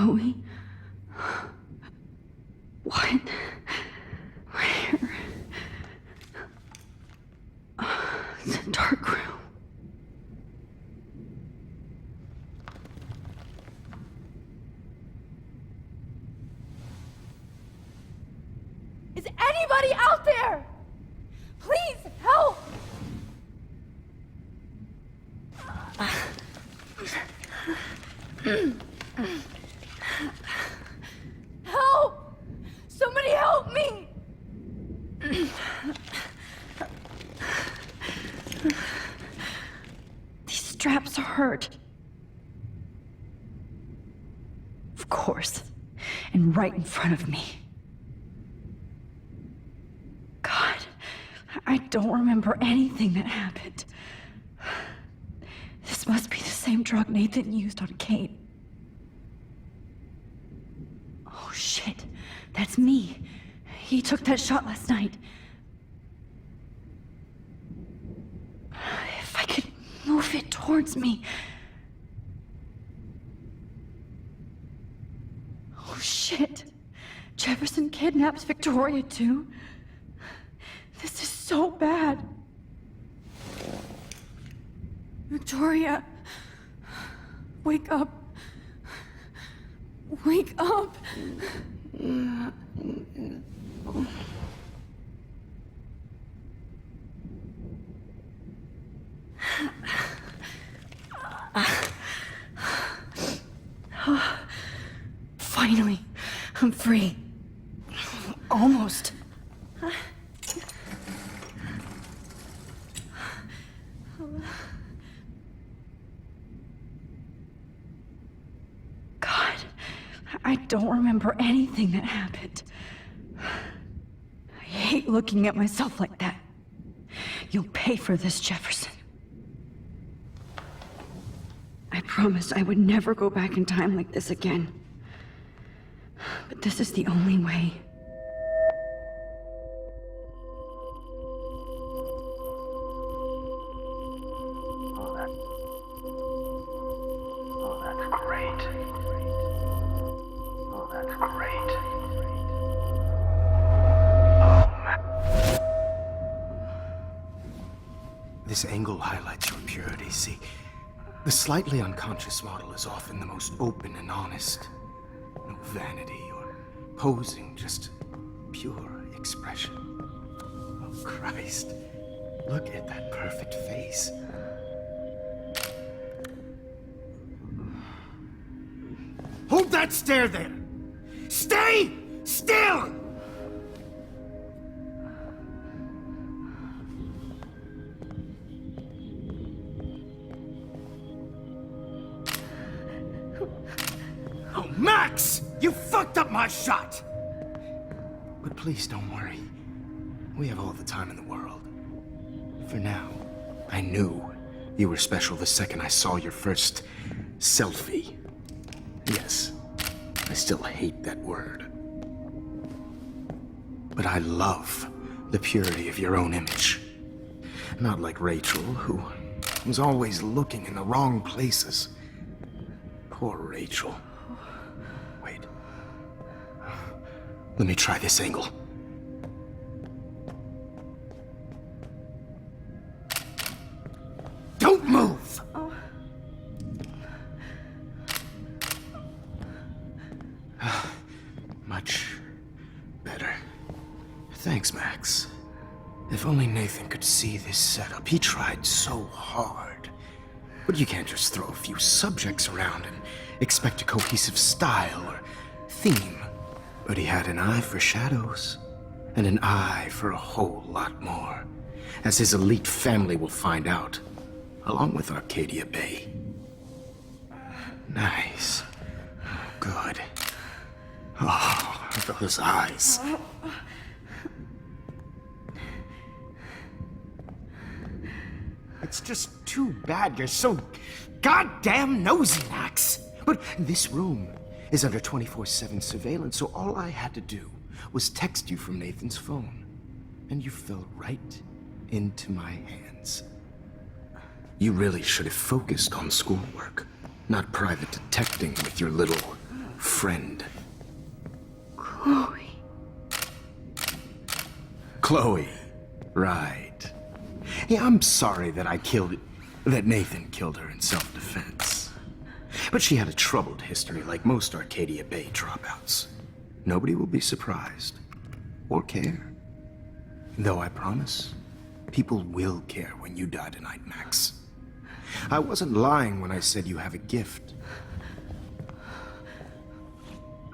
Chloe? What? Where? It's a dark room. Is anybody out there? Please help! Help! Somebody help me! These straps hurt. Of course. And right in front of me. God, I don't remember anything that happened. This must be the same drug Nathan used on Kate. Oh shit, that's me. He took that shot last night. If I could move it towards me. Oh shit. Jefferson kidnaps Victoria too. This is so bad. Victoria, wake up. Wake up. Finally, I'm free. Almost. God, I don't remember anything that happened. I hate looking at myself like that. You'll pay for this, Jefferson. I promised I would never go back in time like this again. But this is the only way. This angle highlights your purity. See, the slightly unconscious model is often the most open and honest. No vanity or posing, just pure expression. Oh, Christ. Look at that perfect face. Hold that stare there! Stay still! Oh, Max! You fucked up my shot! But please don't worry. We have all the time in the world. For now, I knew you were special the second I saw your first selfie. Yes, I still hate that word. But I love the purity of your own image. Not like Rachel, who was always looking in the wrong places. Poor Rachel. Wait. Let me try this angle. Don't move! Much better. Thanks, Max. If only Nathan could see this setup. He tried so hard. But you can't just throw a few subjects around and expect a cohesive style or theme. But he had an eye for shadows, and an eye for a whole lot more, as his elite family will find out, along with Arcadia Bay. Nice. Good. Oh, those eyes. It's just too bad you're so goddamn nosy, Max. But this room is under 24/7 surveillance, so all I had to do was text you from Nathan's phone. And you fell right into my hands. You really should have focused on schoolwork, not private detecting with your little friend. Chloe. Chloe. Right. Yeah, I'm sorry that Nathan killed her in self-defense. But she had a troubled history like most Arcadia Bay dropouts. Nobody will be surprised. Or care. Though I promise, people will care when you die tonight, Max. I wasn't lying when I said you have a gift.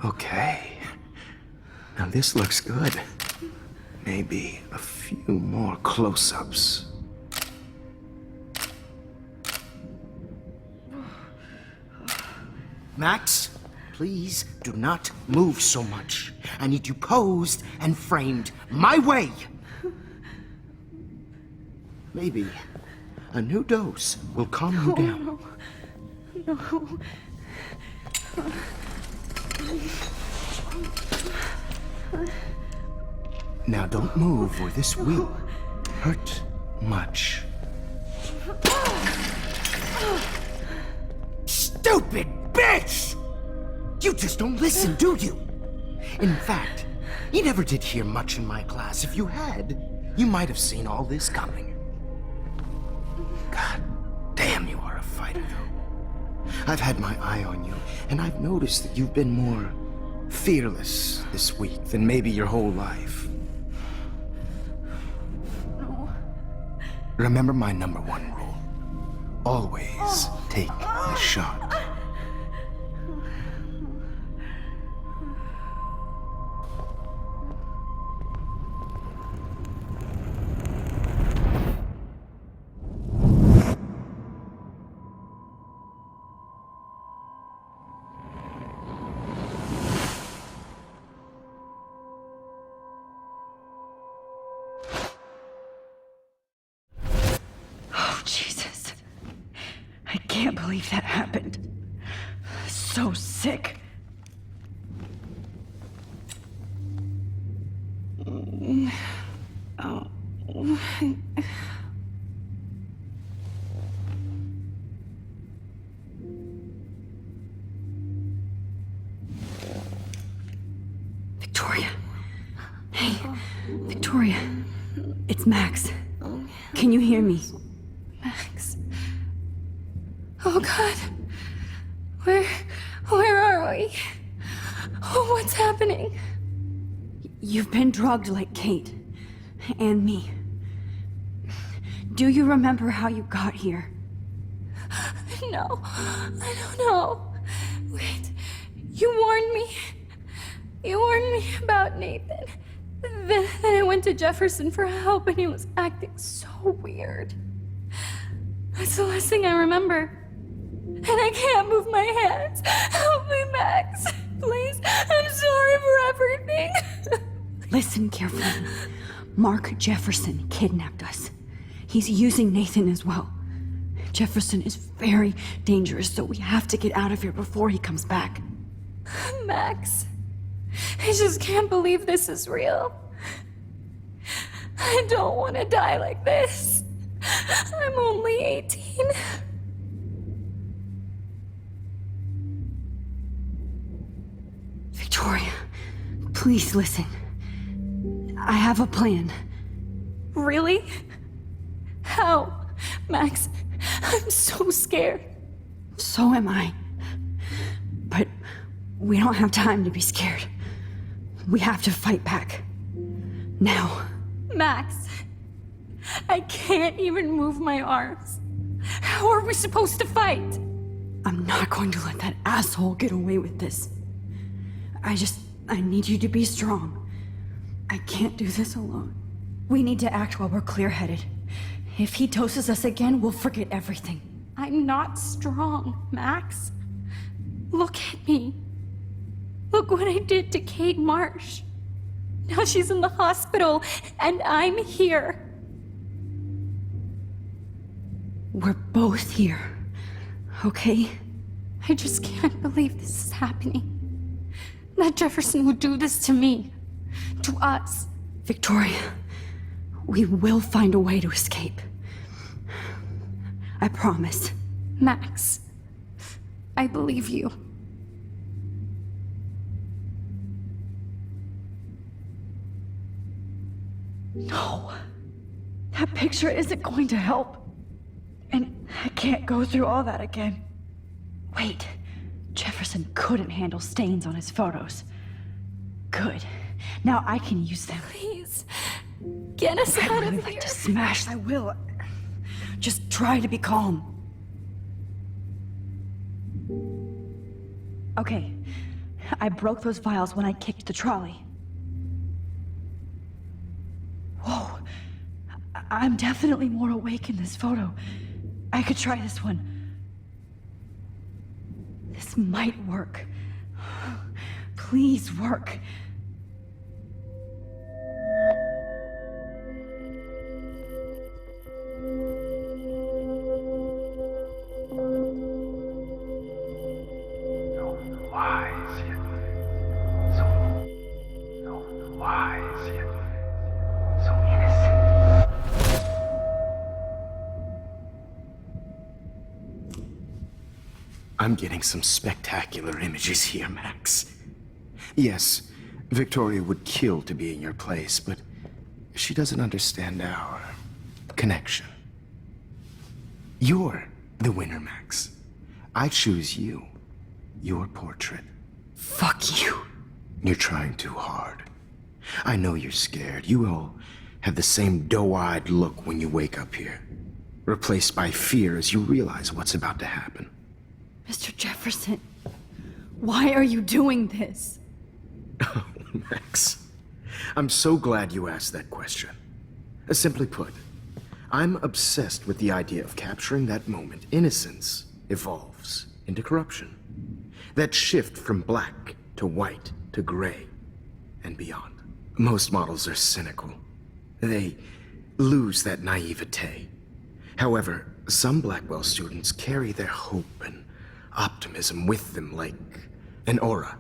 Okay. Now this looks good. Maybe a few more close-ups. Max, please do not move so much. I need you posed and framed my way. Maybe a new dose will calm you down. No. Now don't move or this will hurt much. Stupid bitch! You just don't listen, do you? In fact, you never did hear much in my class. If you had, you might have seen all this coming. God damn, you are a fighter, though. I've had my eye on you, and I've noticed that you've been more fearless this week than maybe your whole life. No. Remember my #1 rule. Always take the shot. Oh, Jesus. I can't believe that happened. So sick. Oh. Victoria. Hey, Victoria. It's Max. Can you hear me? Max. Oh God. Where are we? Oh, what's happening? You've been drugged like Kate. And me. Do you remember how you got here? No, I don't know. Wait, you warned me. You warned me about Nathan. Then I went to Jefferson for help and he was acting so weird. That's the last thing I remember. And I can't move my hands. Help me, Max. Please, I'm sorry for everything. Listen carefully. Mark Jefferson kidnapped us. He's using Nathan as well. Jefferson is very dangerous, so we have to get out of here before he comes back. Max, I just can't believe this is real. I don't want to die like this. I'm only 18. Victoria, please listen. I have a plan. Really? How? Max, I'm so scared. So am I. But we don't have time to be scared. We have to fight back. Now. Max, I can't even move my arms. How are we supposed to fight? I'm not going to let that asshole get away with this. I need you to be strong. I can't do this alone. We need to act while we're clear-headed. If he doses us again, we'll forget everything. I'm not strong, Max. Look at me. Look what I did to Kate Marsh. Now she's in the hospital, and I'm here. We're both here, okay? I just can't believe this is happening. That Jefferson would do this to me. To us. Victoria, we will find a way to escape. I promise. Max, I believe you. No. That picture isn't going to help. And I can't go through all that again. Wait. Jefferson couldn't handle stains on his photos. Good. Now I can use them. Please, get us I'd out really of like here. to smash. I will. Just try to be calm. Okay. I broke those vials when I kicked the trolley. Whoa. I'm definitely more awake in this photo. I could try this one. This might work. Please work. I'm getting some spectacular images here, Max. Yes, Victoria would kill to be in your place, but she doesn't understand our connection. You're the winner, Max. I choose you. Your portrait. Fuck you. You're trying too hard. I know you're scared. You all have the same doe-eyed look when you wake up here, replaced by fear as you realize what's about to happen. Mr. Jefferson, why are you doing this? Oh, Max, I'm so glad you asked that question. Simply put, I'm obsessed with the idea of capturing that moment innocence evolves into corruption. That shift from black to white to gray and beyond. Most models are cynical. They lose that naivete. However, some Blackwell students carry their hope and optimism with them like an aura.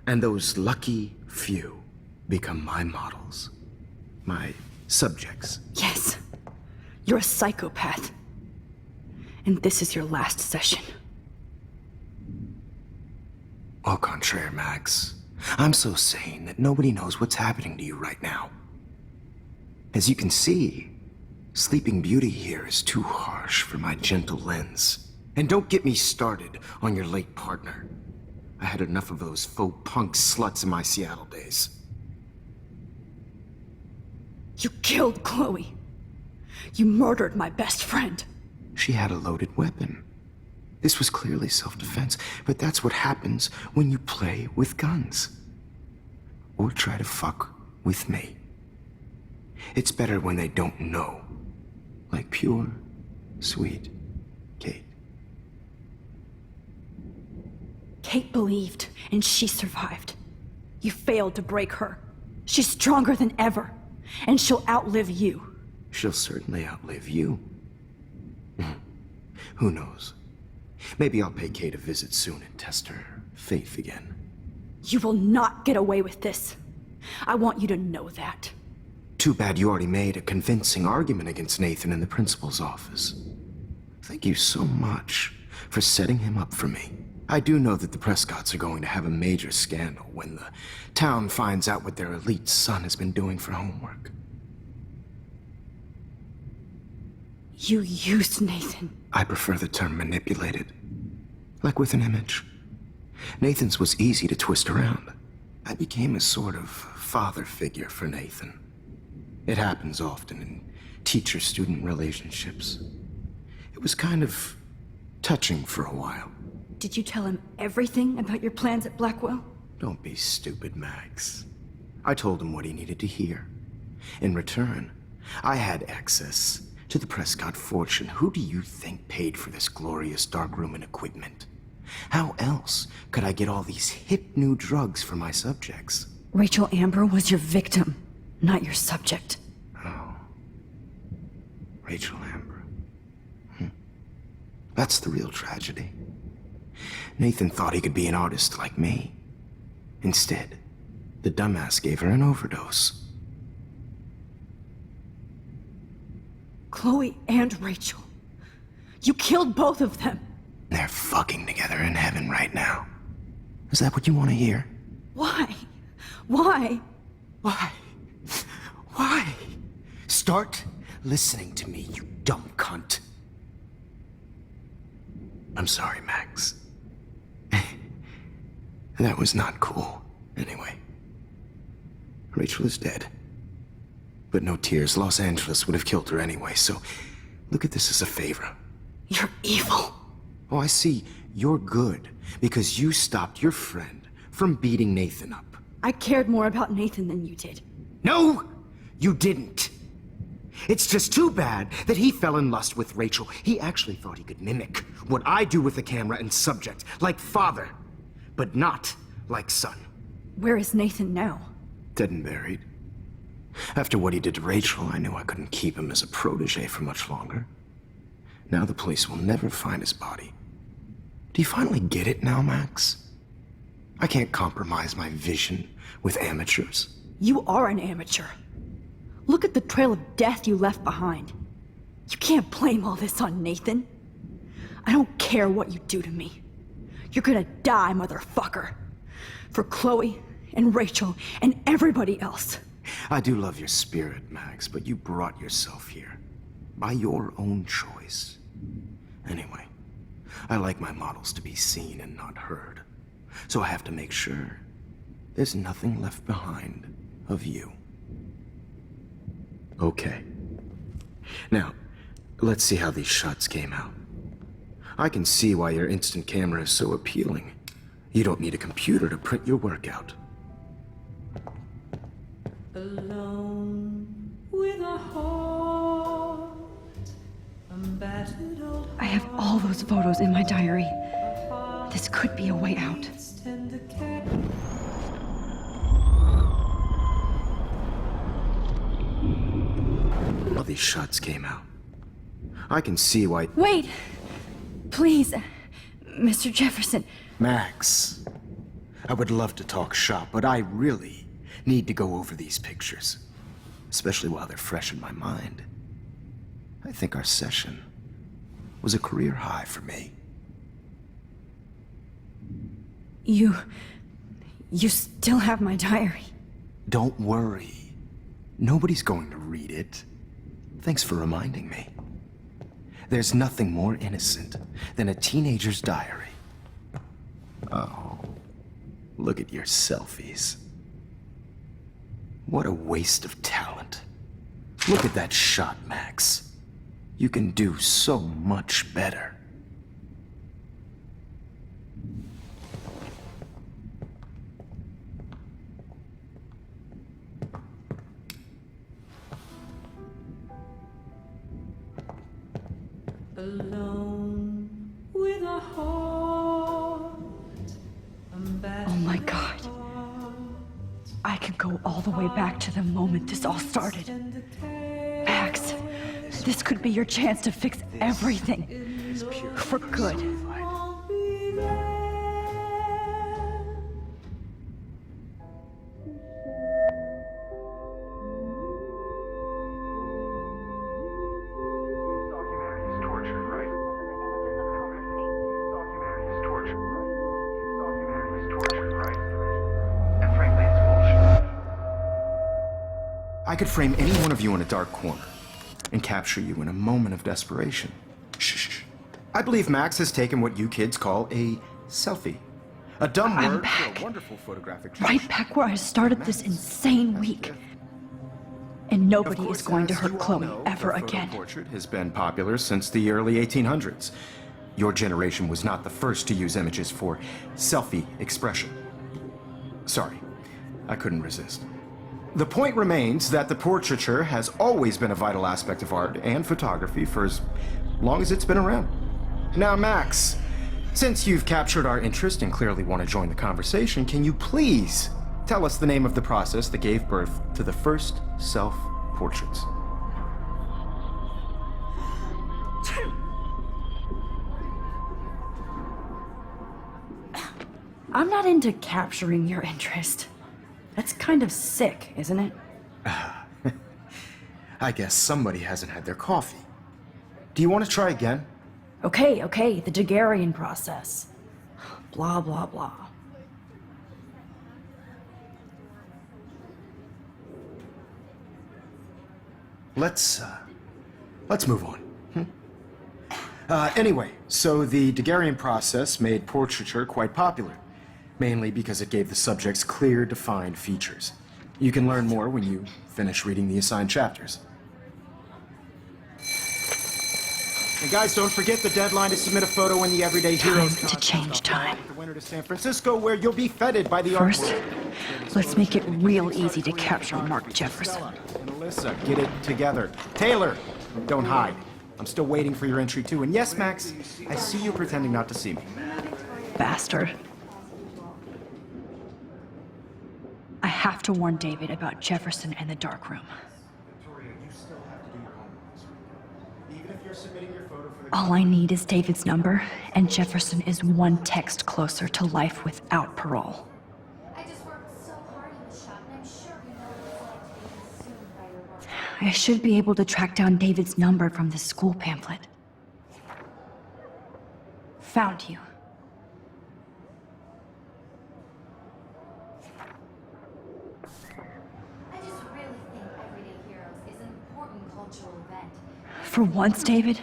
And those lucky few become my models. My subjects. Yes, you're a psychopath. And this is your last session. Au contraire, Max. I'm so sane that nobody knows what's happening to you right now. As you can see, Sleeping Beauty here is too harsh for my gentle lens. And don't get me started on your late partner. I had enough of those faux punk sluts in my Seattle days. You killed Chloe. You murdered my best friend. She had a loaded weapon. This was clearly self-defense, but that's what happens when you play with guns. Or try to fuck with me. It's better when they don't know. Like pure, sweet Kate. Kate believed, and she survived. You failed to break her. She's stronger than ever, and she'll outlive you. She'll certainly outlive you. Who knows? Maybe I'll pay Kate a visit soon and test her faith again. You will not get away with this. I want you to know that. Too bad you already made a convincing argument against Nathan in the principal's office. Thank you so much for setting him up for me. I do know that the Prescotts are going to have a major scandal when the town finds out what their elite son has been doing for homework. You used Nathan. I prefer the term manipulated. Like with an image. Nathan's was easy to twist around. I became a sort of father figure for Nathan. It happens often in teacher-student relationships. It was kind of touching for a while. Did you tell him everything about your plans at Blackwell? Don't be stupid, Max. I told him what he needed to hear. In return, I had access to the Prescott fortune. Who do you think paid for this glorious darkroom and equipment? How else could I get all these hip new drugs for my subjects? Rachel Amber was your victim, not your subject. Oh. Rachel Amber. That's the real tragedy. Nathan thought he could be an artist like me. Instead, the dumbass gave her an overdose. Chloe and Rachel. You killed both of them. They're fucking together in heaven right now. Is that what you want to hear? Why? Why? Why? Why? Start listening to me, you dumb cunt. I'm sorry, Max. That was not cool. Anyway, Rachel is dead. But no tears. Los Angeles would have killed her anyway, so look at this as a favor. You're evil. Oh, I see. You're good because you stopped your friend from beating Nathan up. I cared more about Nathan than you did. No, you didn't. It's just too bad that he fell in lust with Rachel. He actually thought he could mimic what I do with the camera and subject, like father, but not like son. Where is Nathan now? Dead and buried. After what he did to Rachel, I knew I couldn't keep him as a protege for much longer. Now the police will never find his body. Do you finally get it now, Max? I can't compromise my vision with amateurs. You are an amateur. Look at the trail of death you left behind. You can't blame all this on Nathan. I don't care what you do to me. You're gonna die, motherfucker. For Chloe and Rachel and everybody else. I do love your spirit, Max, but you brought yourself here. By your own choice. Anyway, I like my models to be seen and not heard. So I have to make sure there's nothing left behind of you. Okay. Now, let's see how these shots came out. I can see why your instant camera is so appealing. You don't need a computer to print your work out. Alone with a heart, battered old I have all those photos in my diary. This could be a way out. heart's tender care. How these shots came out. I can see why... Wait! Please, Mr. Jefferson. Max, I would love to talk shop, but I really need to go over these pictures. Especially while they're fresh in my mind. I think our session was a career high for me. You still have my diary. Don't worry. Nobody's going to read it. Thanks for reminding me. There's nothing more innocent than a teenager's diary. Oh, look at your selfies. What a waste of talent. Look at that shot, Max. You can do so much better. Alone with a heart, Oh my God. I can go all the way back to the moment this all started. Max, this could be your chance to fix everything. For good. won't be there. Humanity's tortured, right? Humanity's tortured, right? Humanity's tortured, right? And frankly, it's bullshit. I could frame any one of you in a dark corner and capture you in a moment of desperation. Shh. I believe Max has taken what you kids call a selfie. A dumb I'm word back. for a wonderful photographic Right gesture. back where I started this insane week. And Of nobody course, is going to as hurt you all Chloe know, ever the photo again. portrait has been popular since the early 1800s. Your generation was not the first to use images for selfie expression. Sorry, I couldn't resist. The point remains that the portraiture has always been a vital aspect of art and photography for as long as it's been around. Now, Max, since you've captured our interest and clearly want to join the conversation, can you please tell us the name of the process that gave birth to the first self-portraits? I'm not into capturing your interest. That's kind of sick, isn't it? I guess somebody hasn't had their coffee. Do you want to try again? Okay, the Daguerrean process. Blah, blah, blah. let's move on. Anyway, so the Daguerrean process made portraiture quite popular, mainly because it gave the subjects clear, defined features. You can learn more when you finish reading the assigned chapters. And guys, don't forget the deadline to submit a photo in the Everyday Heroes Time to change time. The winter to San Francisco, where you'll be feted by the First, artwork. let's make it real easy to capture Mark Jefferson. And Alyssa, get it together. Taylor, don't hide. I'm still waiting for your entry too. And yes, Max, I see you pretending not to see me. Bastard. I have to warn David about Jefferson and the dark room. Victoria, you still have to do your homework. Even if you're submitting your photo for the... All I need is David's number, and Jefferson is one text closer to life without parole. I just worked so hard in the shop, and I'm sure you know what it's like to be consumed by your work. I should be able to track down David's number from the school pamphlet. Found you. I just really think Everyday Heroes is an important cultural event. For once, David,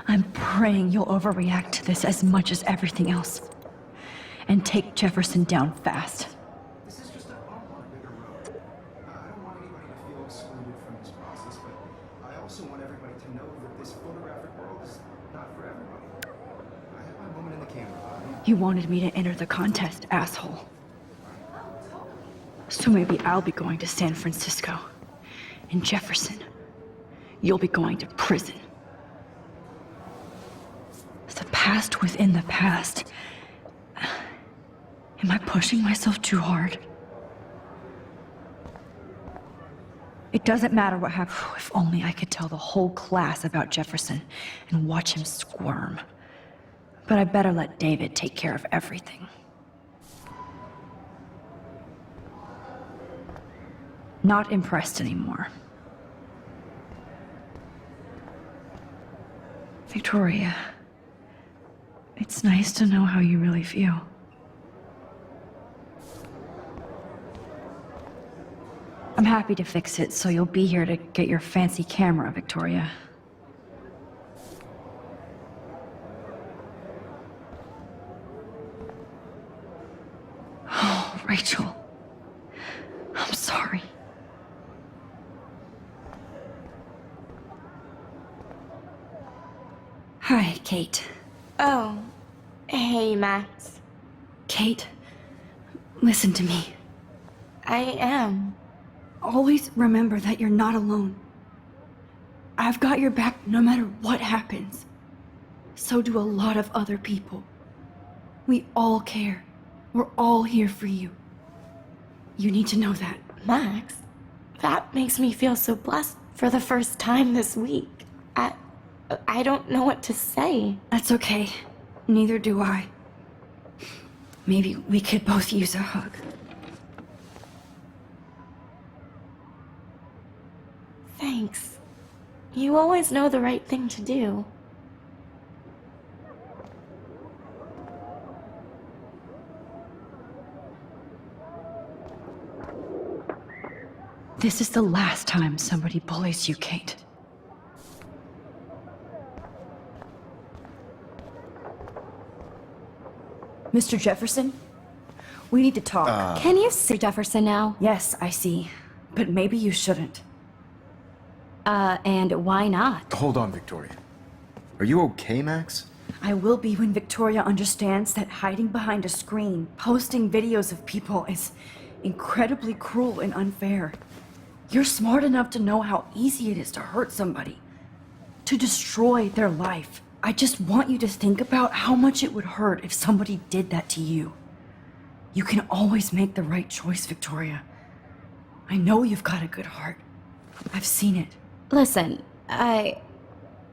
I'm praying you'll overreact to this as much as everything else. And take Jefferson down fast. This is just a bump on a bigger road. I don't want anybody to feel excluded from this process, but I also want everybody to know that this photographic world is not for everybody. I have my moment in the camera. You wanted me to enter the contest, asshole. So maybe I'll be going to San Francisco. And Jefferson, you'll be going to prison. The past within the past. Am I pushing myself too hard? It doesn't matter what happened. If only I could tell the whole class about Jefferson and watch him squirm. But I better let David take care of everything. Not impressed anymore. Victoria, it's nice to know how you really feel. I'm happy to fix it, so you'll be here to get your fancy camera, Victoria. Oh, Rachel. I'm sorry. Hi, Kate. Oh, hey, Max. Kate, listen to me. I am. Always remember that you're not alone. I've got your back no matter what happens. So do a lot of other people. We all care. We're all here for you. You need to know that. Max, that makes me feel so blessed for the first time this week. I don't know what to say. That's okay. Neither do I. Maybe we could both use a hug. Thanks. You always know the right thing to do. This is the last time somebody bullies you, Kate. Mr. Jefferson? We need to talk. Can you see Jefferson now? Yes, I see. But maybe you shouldn't. And why not? Hold on, Victoria. Are you okay, Max? I will be when Victoria understands that hiding behind a screen, posting videos of people is incredibly cruel and unfair. You're smart enough to know how easy it is to hurt somebody, to destroy their life. I just want you to think about how much it would hurt if somebody did that to you. You can always make the right choice, Victoria. I know you've got a good heart. I've seen it. Listen, I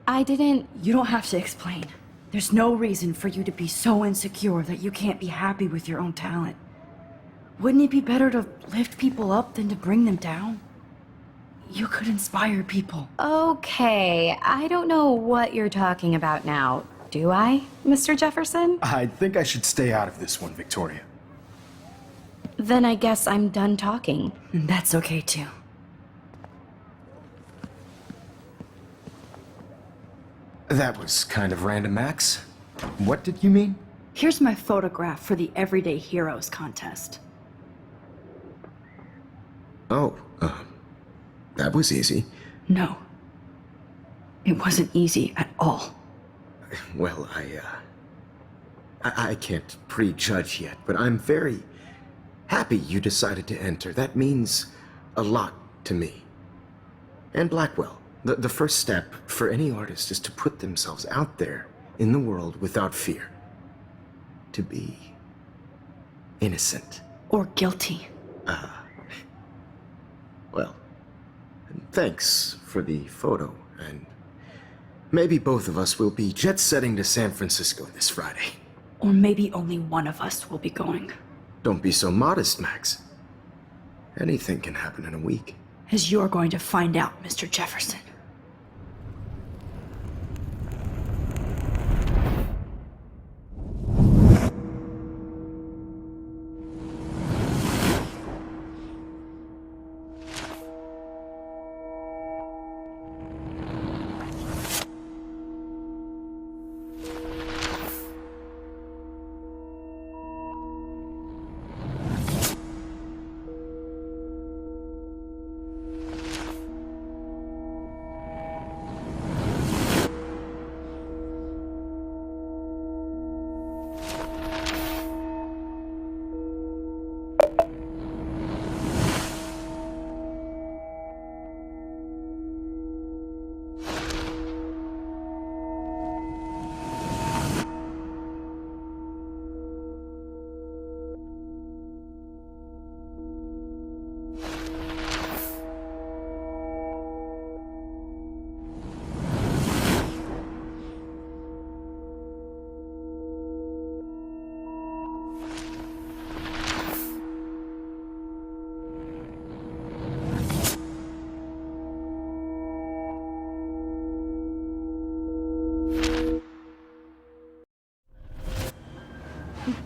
didn't... You don't have to explain. There's no reason for you to be so insecure that you can't be happy with your own talent. Wouldn't it be better to lift people up than to bring them down? You could inspire people. Okay, I don't know what you're talking about now. Do I, Mr. Jefferson? I think I should stay out of this one, Victoria. Then I guess I'm done talking. And that's okay too. That was kind of random, Max. What did you mean? Here's my photograph for the Everyday Heroes contest. Oh, that was easy. No. It wasn't easy at all. Well, I can't prejudge yet, but I'm very happy you decided to enter. That means a lot to me. And Blackwell. The first step for any artist is to put themselves out there in the world without fear. To be innocent. Or guilty. Well, thanks for the photo, and maybe both of us will be jet-setting to San Francisco this Friday. Or maybe only one of us will be going. Don't be so modest, Max. Anything can happen in a week. As you're going to find out, Mr. Jefferson.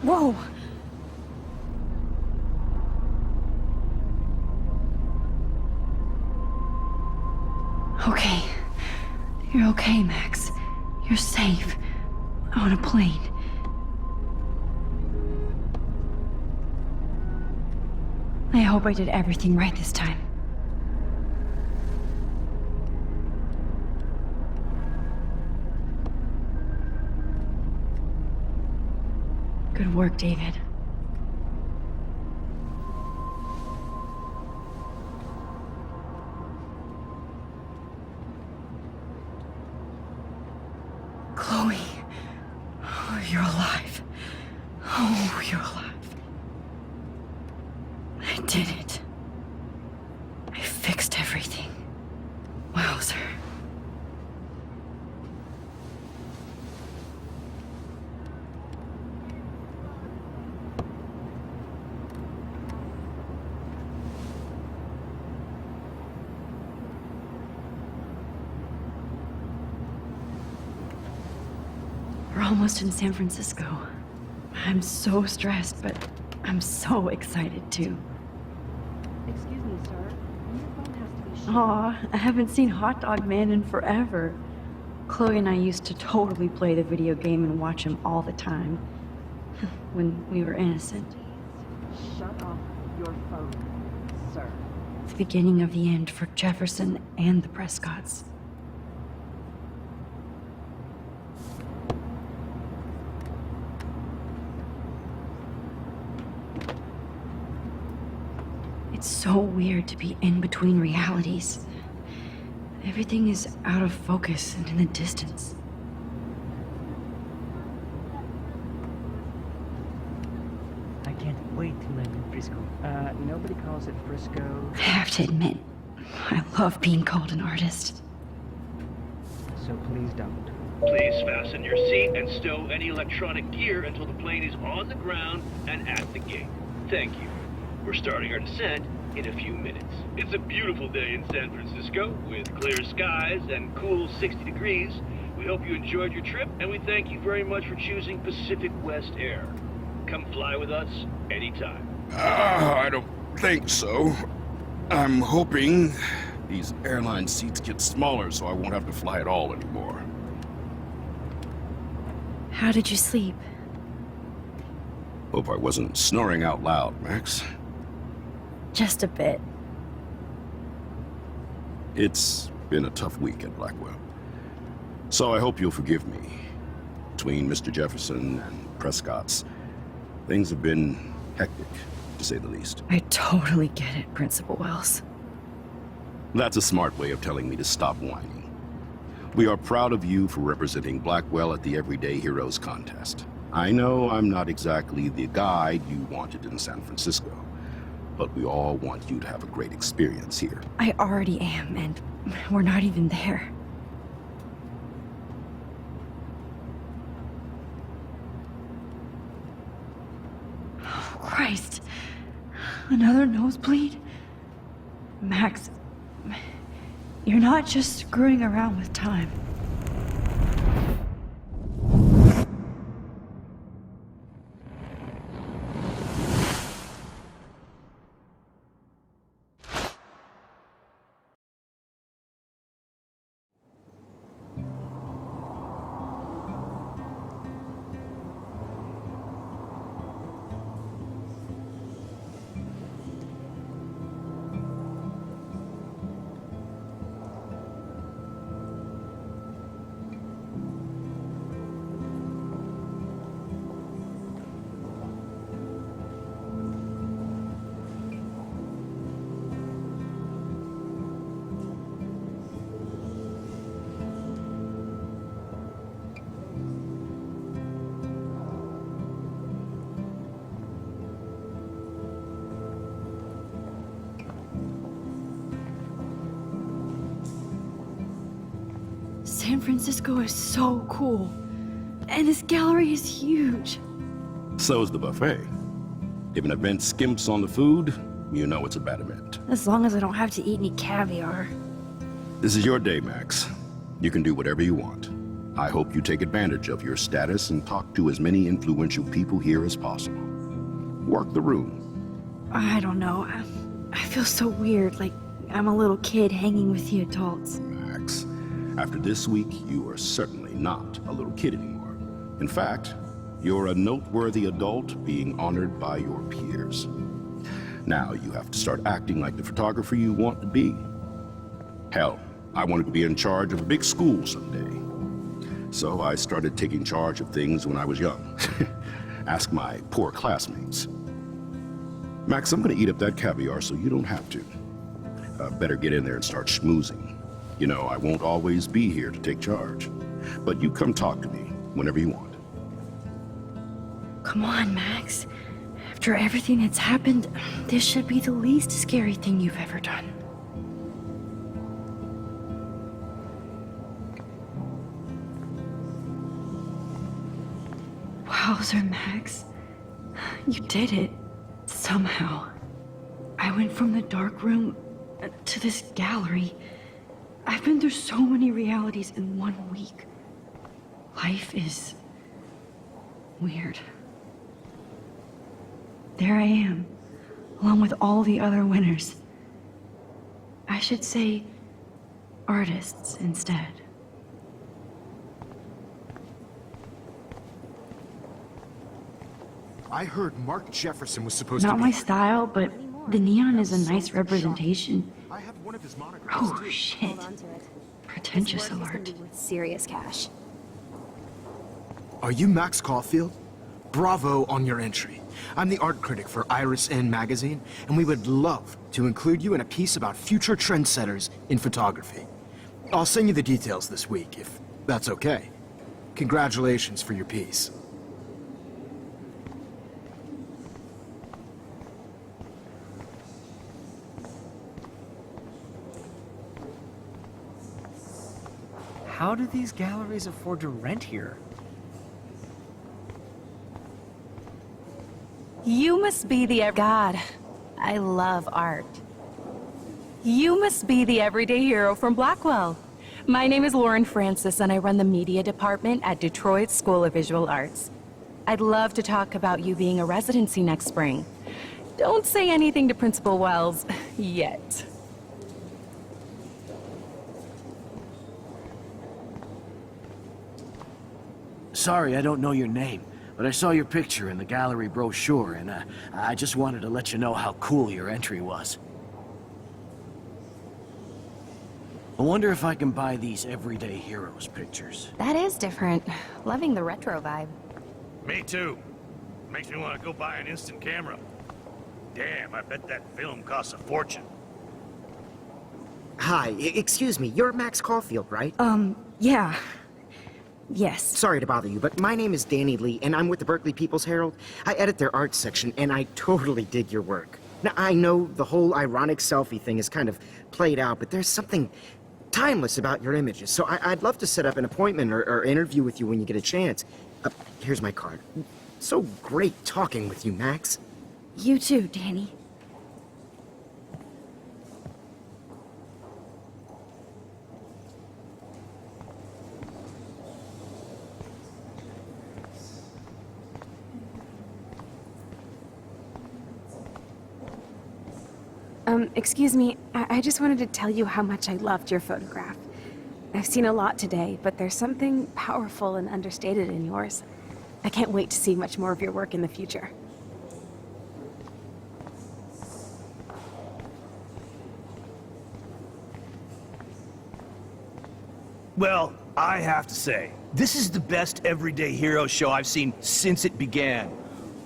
Whoa! Okay. You're okay, Max. You're safe. On a plane. I hope I did everything right this time. Good work, David. Chloe. Oh, you're alive. Oh, you're alive. I did it. I fixed everything. Wowzer. We're almost in San Francisco. I'm so stressed, but I'm so excited too. Excuse me, sir. Your phone has to be Aw, I haven't seen Hot Dog Man in forever. Chloe and I used to totally play the video game and watch him all the time. When we were innocent. Shut off your phone, sir. The beginning of the end for Jefferson and the Prescotts. It's so weird to be in between realities. Everything is out of focus and in the distance. I can't wait to land in Frisco. Nobody calls it Frisco, I have to admit, I love being called an artist. so please don't. Please fasten your seat and stow any electronic gear until the plane is on the ground and at the gate. Thank you. We're starting our descent in a few minutes. It's a beautiful day in San Francisco with clear skies and cool 60 degrees. We hope you enjoyed your trip, and we thank you very much for choosing Pacific West Air. Come fly with us anytime. I don't think so. I'm hoping these airline seats get smaller so I won't have to fly at all anymore. How did you sleep? Hope I wasn't snoring out loud, Max. Just a bit. It's been a tough week at Blackwell. So I hope you'll forgive me. Between Mr. Jefferson and Prescott's, things have been hectic, to say the least. I totally get it, Principal Wells. That's a smart way of telling me to stop whining. We are proud of you for representing Blackwell at the Everyday Heroes contest. I know I'm not exactly the guide you wanted in San Francisco, but we all want you to have a great experience here. I already am, and we're not even there. Oh, Christ. Another nosebleed? Max, you're not just screwing around with time. San Francisco is so cool. And this gallery is huge. So is the buffet. If an event skimps on the food, you know it's a bad event. As long as I don't have to eat any caviar. This is your day, Max. You can do whatever you want. I hope you take advantage of your status and talk to as many influential people here as possible. Work the room. I don't know. I feel so weird, like I'm a little kid hanging with the adults. Max, after this week, you are certainly not a little kid anymore. In fact, you're a noteworthy adult being honored by your peers. Now you have to start acting like the photographer you want to be. Hell, I wanted to be in charge of a big school someday. So I started taking charge of things when I was young. Ask my poor classmates. Max, I'm gonna eat up that caviar so you don't have to. Better get in there and start schmoozing. You know, I won't always be here to take charge. But you come talk to me whenever you want. Come on, Max. After everything that's happened, this should be the least scary thing you've ever done. Wowzer, Max. You did it. Somehow. I went from the dark room to this gallery. I've been through so many realities in 1 week. Life is weird. There I am, along with all the other winners. I should say artists instead. I heard Mark Jefferson was supposed to Not be... my style, but the neon is a nice representation. I have one of his monographs. Oh, too. shit. Pretentious This work is gonna alert. be worth serious cash. Are you Max Caulfield? Bravo on your entry. I'm the art critic for Iris N magazine, and we would love to include you in a piece about future trendsetters in photography. I'll send you the details this week, if that's okay. Congratulations for your piece. How do these galleries afford to rent here? You must be the God, I love art. You must be the everyday hero from Blackwell. My name is Lauren Francis, and I run the media department at Detroit School of Visual Arts. I'd love to talk about you being a residency next spring. Don't say anything to Principal Wells yet. sorry I don't know your name, but I saw your picture in the gallery brochure, and I just wanted to let you know how cool your entry was. I wonder if I can buy these Everyday Heroes pictures. That is different. Loving the retro vibe. Me too. Makes me want to go buy an instant camera. Damn, I bet that film costs a fortune. Hi, excuse me, you're Max Caulfield, right? Yeah. Yes. Sorry to bother you, but my name is Danny Lee, and I'm with the Berkeley People's Herald. I edit their art section, and I totally dig your work. Now, I know the whole ironic selfie thing is kind of played out, but there's something timeless about your images, so I'd love to set up an appointment or interview with you when you get a chance. Here's my card. So great talking with you, Max. You too, Danny. Excuse me, I just wanted to tell you how much I loved your photograph. I've seen a lot today, but there's something powerful and understated in yours. I can't wait to see much more of your work in the future. Well, I have to say, this is the best Everyday Hero show I've seen since it began.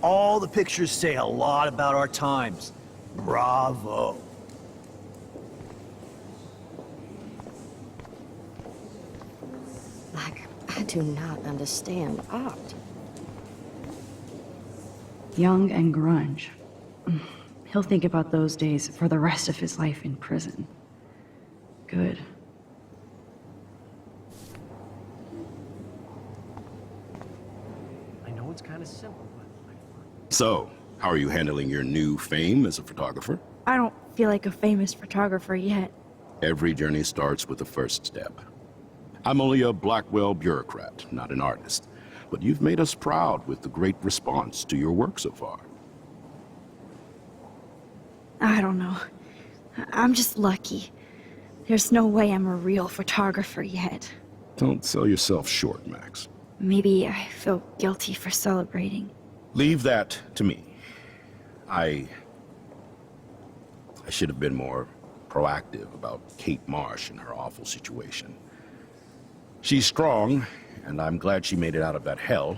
All the pictures say a lot about our times. Bravo. I do not understand art. Young and grunge. He'll think about those days for the rest of his life in prison. Good. I know it's kind of simple, but... So, how are you handling your new fame as a photographer? I don't feel like a famous photographer yet. Every journey starts with the first step. I'm only a Blackwell bureaucrat, not an artist. But you've made us proud with the great response to your work so far. I don't know. I'm just lucky. There's no way I'm a real photographer yet. Don't sell yourself short, Max. Maybe I feel guilty for celebrating. Leave that to me. I should have been more proactive about Kate Marsh and her awful situation. She's strong, and I'm glad she made it out of that hell.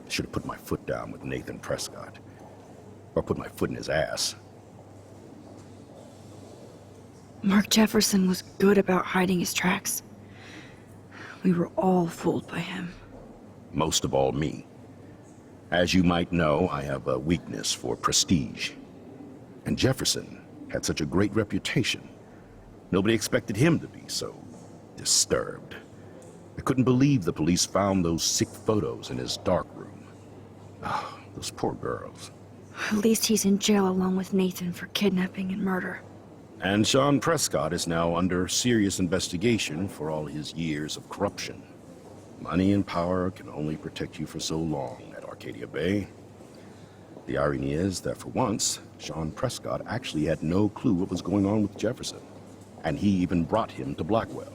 I should have put my foot down with Nathan Prescott. Or put my foot in his ass. Mark Jefferson was good about hiding his tracks. We were all fooled by him. Most of all, me. As you might know, I have a weakness for prestige. And Jefferson had such a great reputation. Nobody expected him to be so disturbed. I couldn't believe the police found those sick photos in his darkroom. Oh, those poor girls. At least he's in jail along with Nathan for kidnapping and murder. And Sean Prescott is now under serious investigation for all his years of corruption. Money and power can only protect you for so long at Arcadia Bay. The irony is that for once, Sean Prescott actually had no clue what was going on with Jefferson. And he even brought him to Blackwell.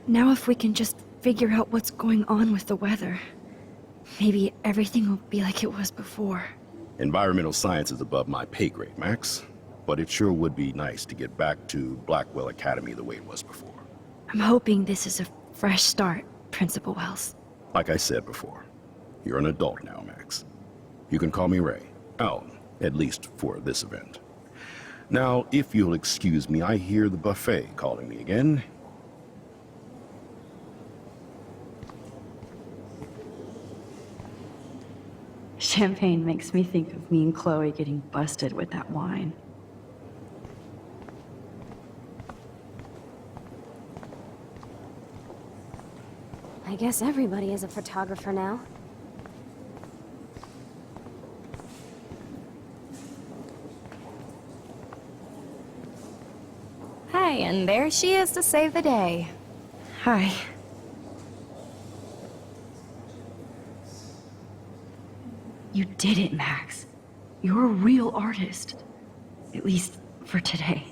Now if we can just figure out what's going on with the weather, maybe everything will be like it was before. Environmental science is above my pay grade, Max. But it sure would be nice to get back to Blackwell Academy the way it was before. I'm hoping this is a fresh start, Principal Wells. Like I said before, you're an adult now, Max. You can call me Ray. Oh, at least for this event. Now, if you'll excuse me, I hear the buffet calling me again. Champagne makes me think of me and Chloe getting busted with that wine. I guess everybody is a photographer now. Hey, and there she is to save the day. Hi. You did it, Max. You're a real artist. At least for today.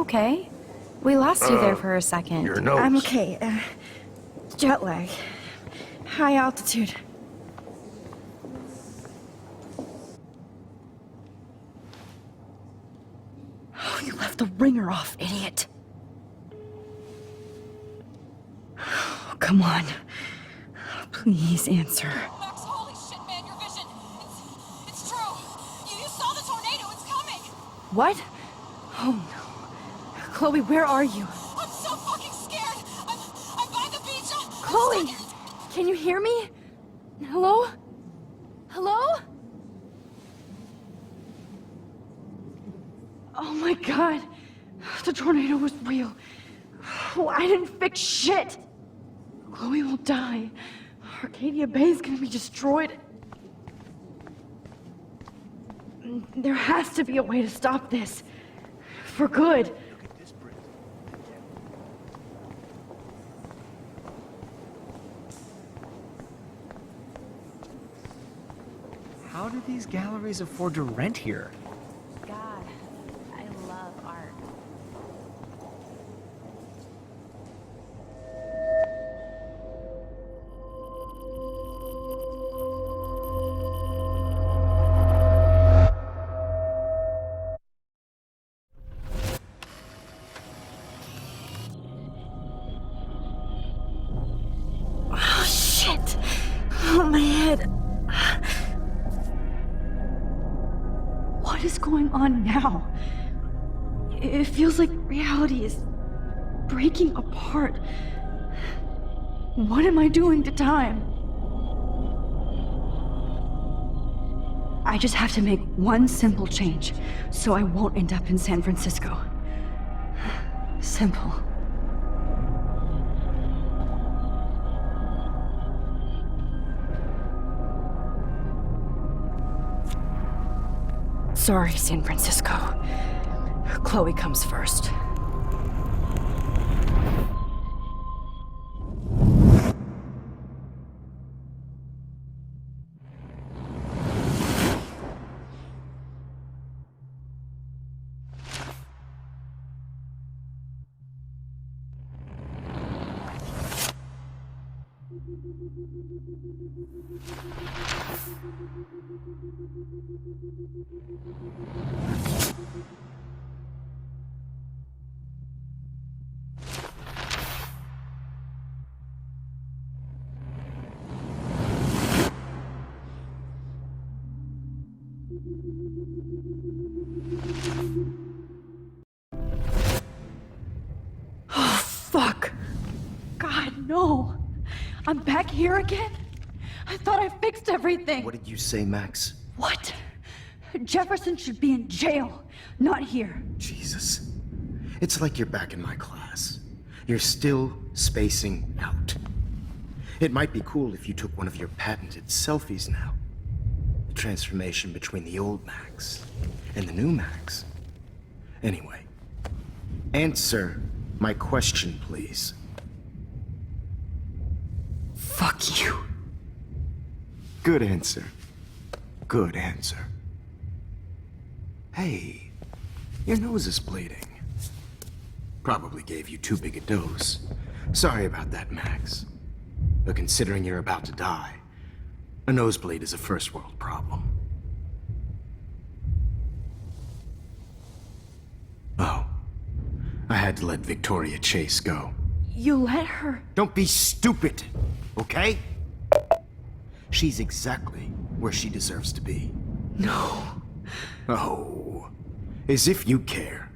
okay? We lost you there for a second. Your nose. I'm okay. Jet lag. High altitude. Oh, you left the ringer off, idiot. Oh, come on. Please answer. Max, holy shit, man, your vision. It's true. You saw the tornado. It's coming. What? Oh no. Chloe, where are you? I'm so fucking scared. I'm by the beach. Chloe! Can you hear me? Hello? Hello? Oh my god. The tornado was real. Oh, I didn't fix shit. Chloe will die. Arcadia Bay is gonna be destroyed. There has to be a way to stop this. For good. How do these galleries afford to rent here? God, I love art. Oh shit! Oh, my head. What is going on now? It feels like reality is breaking apart. What am I doing to time? I just have to make one simple change so I won't end up in San Francisco. Simple. Sorry, San Francisco. Chloe comes first. Oh, fuck. God, no. I'm back here again? I thought I fixed everything. What did you say, Max? What? Jefferson should be in jail, not here. Jesus. It's like you're back in my class. You're still spacing out. It might be cool if you took one of your patented selfies now. The transformation between the old Max and the new Max. Anyway, answer my question, please. Fuck you. Good answer. Good answer. Hey, your nose is bleeding. Probably gave you too big a dose. Sorry about that, Max. But considering you're about to die, a nosebleed is a first world problem. Oh, I had to let Victoria Chase go. You let her? Don't be stupid, okay? She's exactly where she deserves to be. No. Oh, as if you care.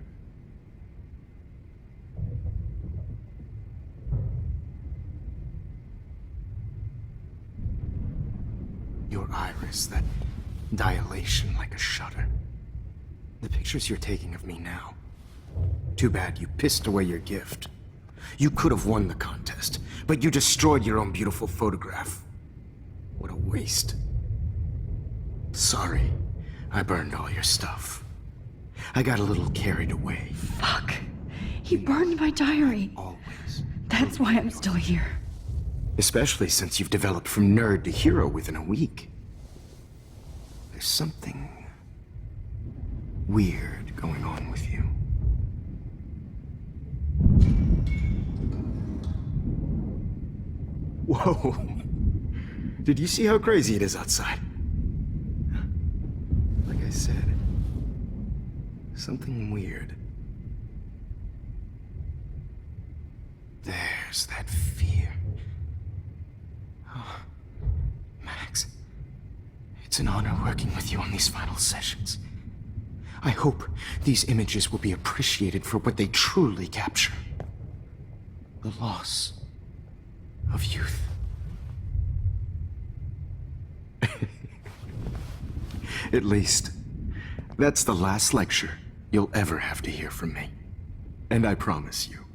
Your iris, that dilation like a shutter. The pictures you're taking of me now. Too bad you pissed away your gift. You could have won the contest, but you destroyed your own beautiful photograph. What a waste. Sorry, I burned all your stuff. I got a little carried away. Fuck. He burned my diary. Always. That's why I'm still here. Especially since you've developed from nerd to hero within a week. There's something weird going on with you. Whoa. Did you see how crazy it is outside? Like I said, something weird. There's that fear. Oh, Max, it's an honor working with you on these final sessions. I hope these images will be appreciated for what they truly capture. The loss of youth. At least, that's the last lecture you'll ever have to hear from me. And I promise you,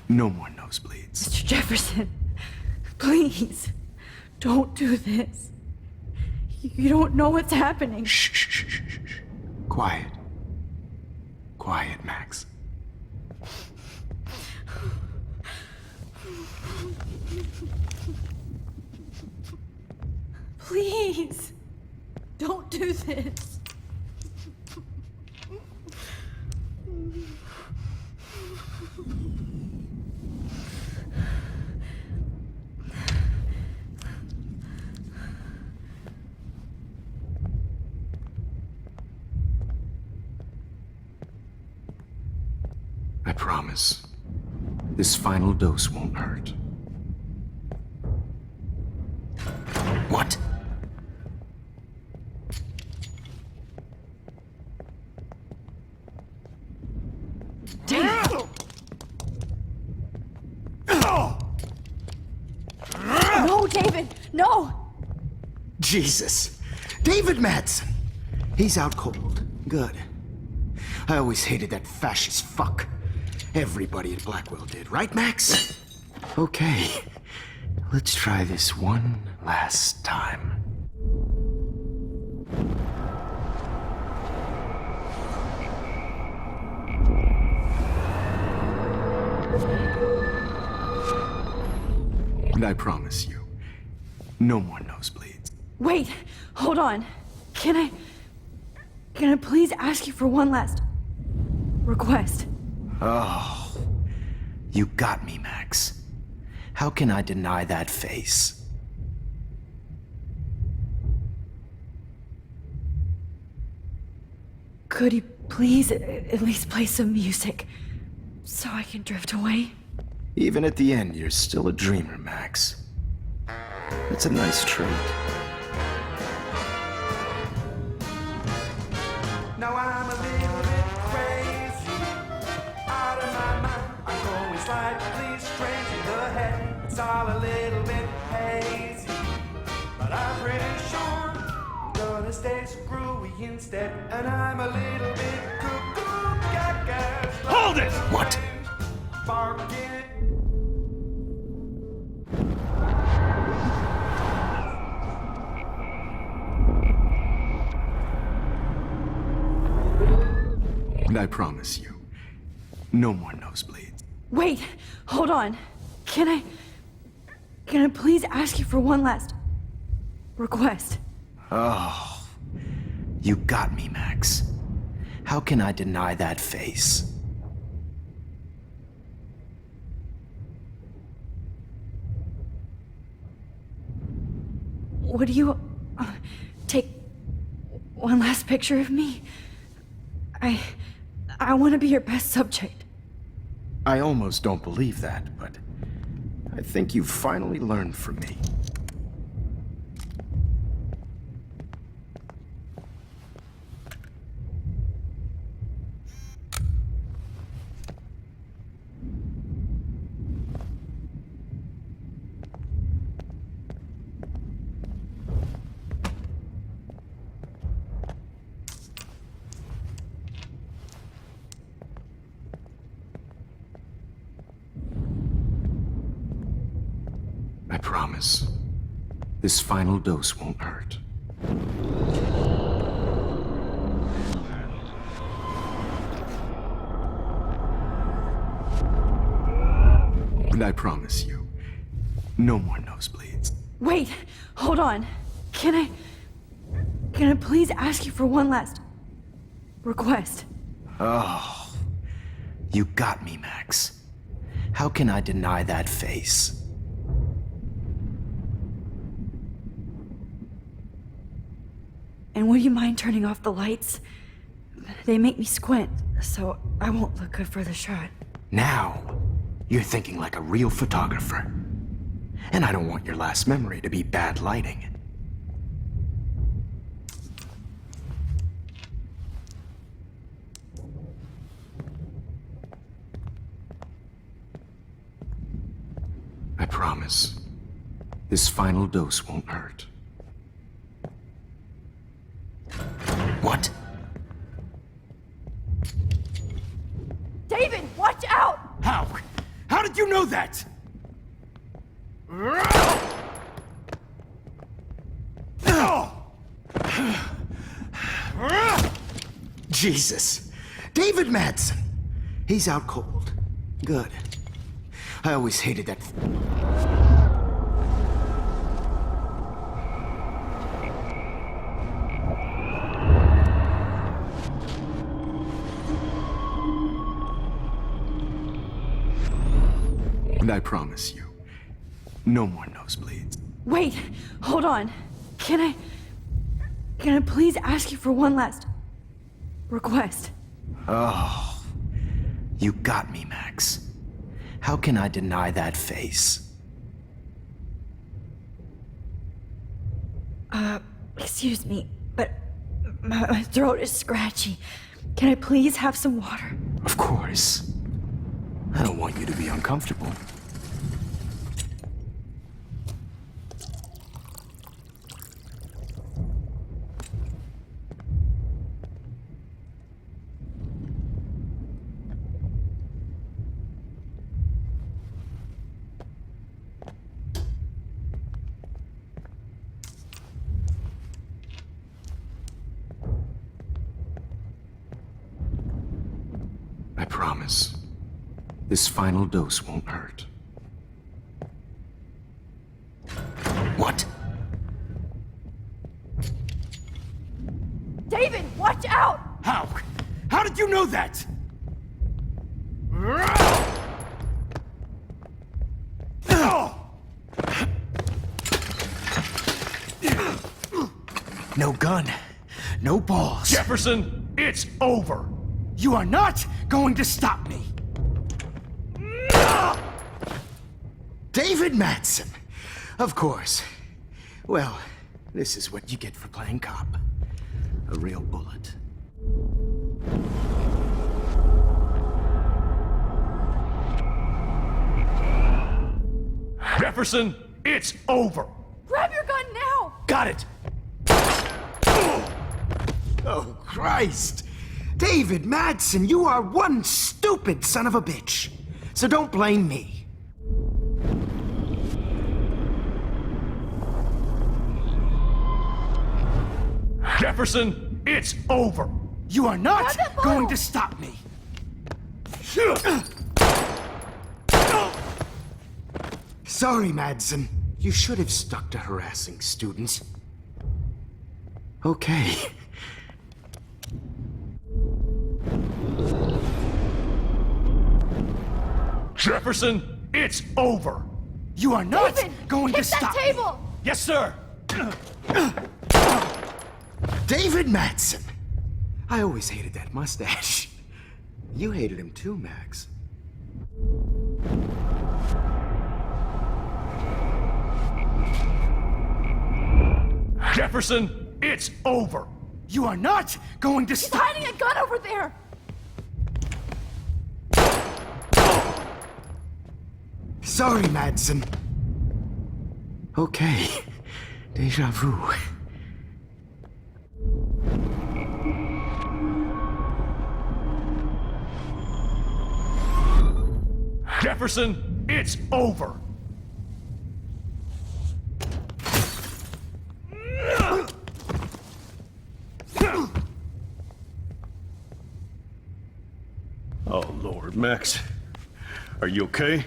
no more nosebleeds. Mr. Jefferson, please, don't do this. You don't know what's happening. Shh, shh, shh, shh, shh. Quiet. Quiet, Max. Please, don't do this. I promise, this final dose won't hurt. What? No, David, no! Jesus. David Madsen. He's out cold. Good. I always hated that fascist fuck. Everybody at Blackwell did, right, Max? Okay. Let's try this one last time. And I promise you, no more nosebleeds. Wait, hold on. Can I please ask you for one last request? Oh, you got me, Max. How can I deny that face? Could you please at least play some music so I can drift away? Even at the end, you're still a dreamer, Max. That's a nice trait. Now I'm a little bit crazy, out of my mind. I'm going slightly strange in the head. It's all a little bit hazy, but I'm pretty sure I'm gonna stay screwy instead. And I'm a little bit cuckoo, gaga. Hold it! What? Barking. And I promise you, no more nosebleeds. Wait, hold on. Can I please ask you for one last request? Oh, you got me, Max. How can I deny that face? Would you take one last picture of me? I want to be your best subject. I almost don't believe that, but I think you've finally learned from me. I promise, this final dose won't hurt. And I promise you, no more nosebleeds. Wait, hold on. Can I please ask you for one last request? Oh, you got me, Max. How can I deny that face? And would you mind turning off the lights? They make me squint, so I won't look good for the shot. Now, you're thinking like a real photographer. And I don't want your last memory to be bad lighting. I promise, this final dose won't hurt. What? David, watch out! How? How did you know that? Jesus. David Madsen. He's out cold. Good. I always hated that. And I promise you, no more nosebleeds. Wait, hold on. Can I please ask you for one last request? Oh, you got me, Max. How can I deny that face? Excuse me, but my throat is scratchy. Can I please have some water? Of course. I don't want you to be uncomfortable. I promise, this final dose won't hurt. What? David, watch out! How? How did you know that? No gun, no balls. Jefferson, it's over. You are not going to stop me. David Madsen. Of course. Well, this is what you get for playing cop. A real bullet. Jefferson, it's over. Grab your gun now! Got it. Oh, Christ! David Madsen, you are one stupid son of a bitch. So don't blame me. Jefferson, it's over. You are not going to stop me. Sorry, Madsen. You should have stuck to harassing students. Okay. Jefferson, it's over. You are not David, going to kick stop that table! me. Yes, sir. David Madsen. I always hated that mustache. You hated him too, Max. Jefferson, it's over. You are not going to He's stop. hiding a gun over there! Sorry, Madsen. Okay. Deja vu. Jefferson, it's over. Oh, Lord, Max. Are you okay?